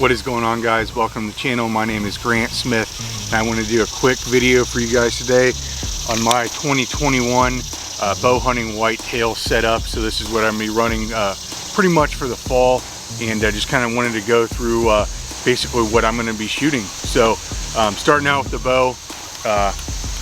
What is going on, guys? Welcome to the channel. My name is Grant Smith and I want to do a quick video for you guys today on my 2021 bow hunting whitetail setup. So this is what I'm going to be running pretty much for the fall, and I just kind of wanted to go through basically what I'm going to be shooting. So starting out with the bow,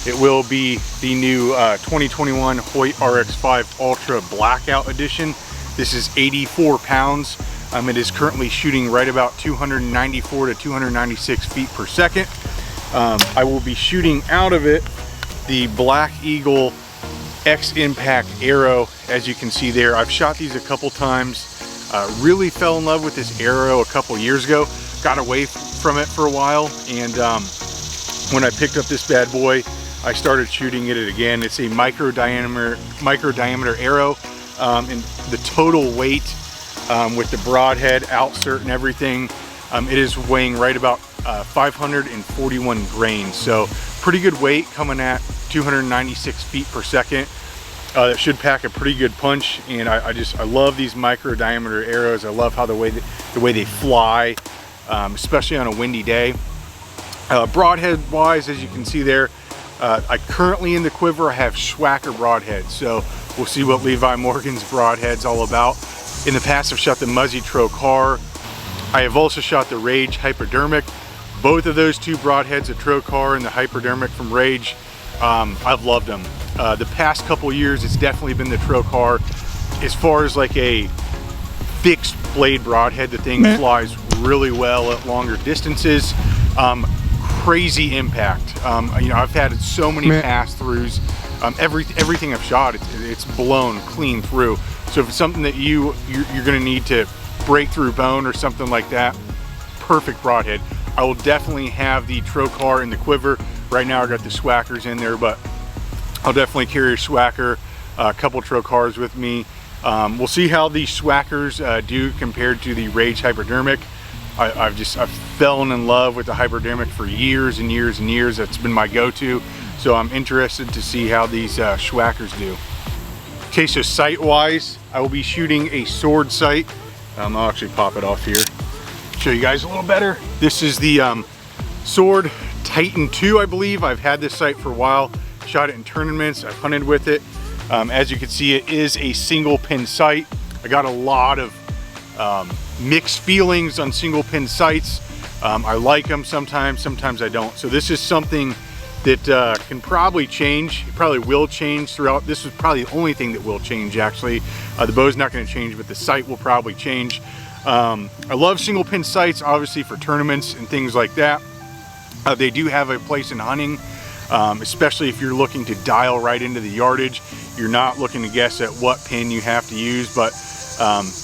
it will be the new 2021 Hoyt RX5 Ultra Blackout Edition. This is 84 pounds. It is currently shooting right about 294 to 296 feet per second. I will be shooting out of it the Black Eagle X Impact arrow. As you can see there, I've shot these a couple times. Really fell in love with this arrow a couple years ago. Got away from it for a while, and when I picked up this bad boy, I started shooting it again. It's a micro diameter arrow, and the total weight with the broadhead outsert and everything, it is weighing right about 541 grains. So pretty good weight coming at 296 feet per second. That should pack a pretty good punch, and I love these micro diameter arrows. I love how the way they fly, especially on a windy day. Broadhead wise, as you can see there, I currently in the quiver I have Schwacker broadhead, so we'll see what Levi Morgan's broadhead's all about. In the past, I've shot the Muzzy Trocar. I have also shot the Rage Hypodermic. Both of those two broadheads, the Trocar and the Hypodermic from Rage, I've loved them. The past couple years, it's definitely been the Trocar. As far as like a fixed blade broadhead, the thing flies really well at longer distances. Crazy impact. You know, I've had so many pass-throughs. Everything I've shot, it's blown clean through. So if it's something that you're going to need to break through bone or something like that, perfect broadhead. I will definitely have the Trocar in the quiver. Right now I got the Schwackers in there, but I'll definitely carry a Schwacker, a couple Trocars with me. We'll see how the Schwackers do compared to the Rage Hypodermic. I've fallen in love with the Hypodermic for years and years and years. That's been my go-to. So I'm interested to see how these Schwackers do. Okay, so sight-wise, I will be shooting a sword sight. I'll actually pop it off here, show you guys a little better. This is the Sword Titan 2, I believe. I've had this sight for a while. Shot it in tournaments. I've hunted with it. As you can see, it is a single pin sight. I got a lot of mixed feelings on single pin sights. I like them sometimes I don't. So this is something that can probably change. It probably will change throughout. This is probably the only thing that will change, actually. The bow's not going to change, but the sight will probably change. I love single pin sights, obviously, for tournaments and things like that. They do have a place in hunting, especially if you're looking to dial right into the yardage. You're not looking to guess at what pin you have to use, but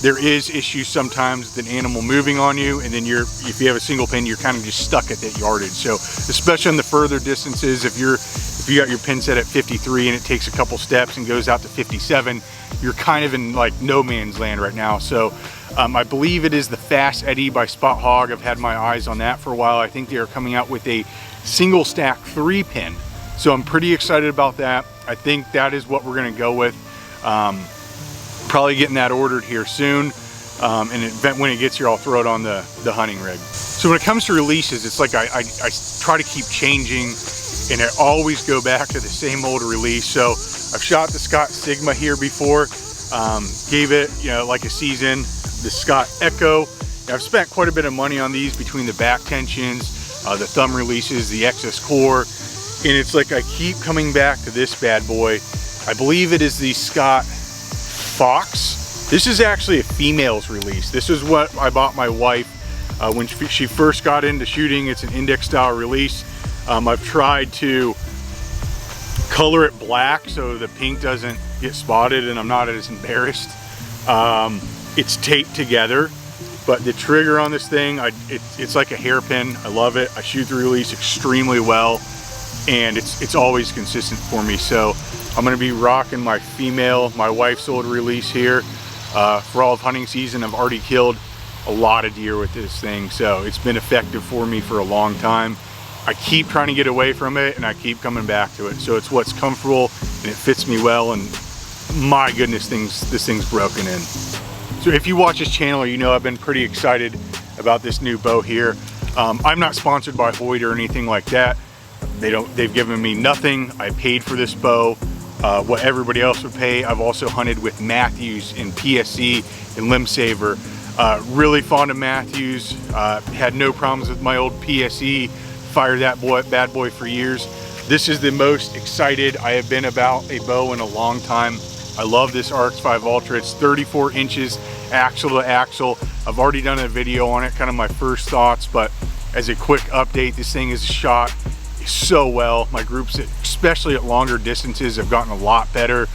there is issues sometimes with an animal moving on you, and then if you have a single pin, you're kind of just stuck at that yardage. So especially on the further distances, if you got your pin set at 53 and it takes a couple steps and goes out to 57, you're kind of in like no man's land right now. So I believe it is the Fast Eddie by Spot Hogg. I've had my eyes on that for a while. I think they are coming out with a single stack 3-pin. So I'm pretty excited about that. I think that is what we're gonna go with. Probably getting that ordered here soon, and when it gets here, I'll throw it on the hunting rig. So when it comes to releases, it's like I try to keep changing, and I always go back to the same old release. So I've shot the Scott Sigma here before, gave it, you know, like a season. The Scott Echo, I've spent quite a bit of money on these between the back tensions, the thumb releases, the excess core, and it's like I keep coming back to this bad boy. I believe it is the Scott Fox. This is actually a female's release. This is what I bought my wife when she first got into shooting. It's an index style release. I've tried to color it black so the pink doesn't get spotted and I'm not as embarrassed. It's taped together, but the trigger on this thing, it's like a hairpin. I love it. I shoot the release extremely well, and it's always consistent for me. So I'm gonna be rocking my wife's old release here for all of hunting season. I've already killed a lot of deer with this thing, so it's been effective for me for a long time. I keep trying to get away from it, and I keep coming back to it. So it's what's comfortable, and it fits me well, and my goodness, this thing's broken in. So if you watch this channel, you know I've been pretty excited about this new bow here. I'm not sponsored by Hoyt or anything like that. They've given me nothing. I paid for this bow, what everybody else would pay. I've also hunted with Matthews in PSC and Limb Saver. Really fond of Matthews. Had no problems with my old PSE. Fired that bad boy for years. This is the most excited I have been about a bow in a long time. I love this RX5 Ultra. It's 34 inches axle to axle. I've already done a video on it, kind of my first thoughts, but as a quick update, this thing is shot so well. My groups, especially at longer distances, have gotten a lot better.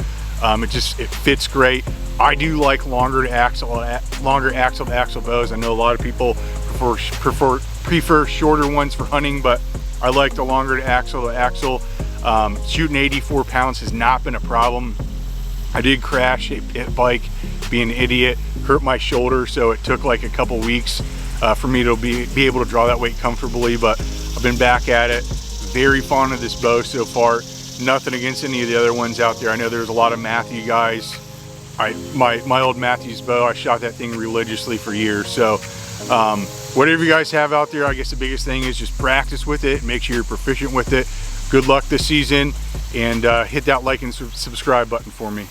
It fits great. I do like longer axle to axle bows. I know a lot of people prefer shorter ones for hunting, but I like the longer to axle. Shooting 84 pounds has not been a problem. I did crash a pit bike, being an idiot, hurt my shoulder, so it took like a couple weeks for me to be able to draw that weight comfortably, but I've been back at it. Very fond of this bow so far. Nothing against any of the other ones out there. I know there's a lot of Matthew guys. My old Matthews bow, I shot that thing religiously for years. So whatever you guys have out there, I guess the biggest thing is just practice with it, make sure you're proficient with it. Good luck this season, and hit that like and subscribe button for me.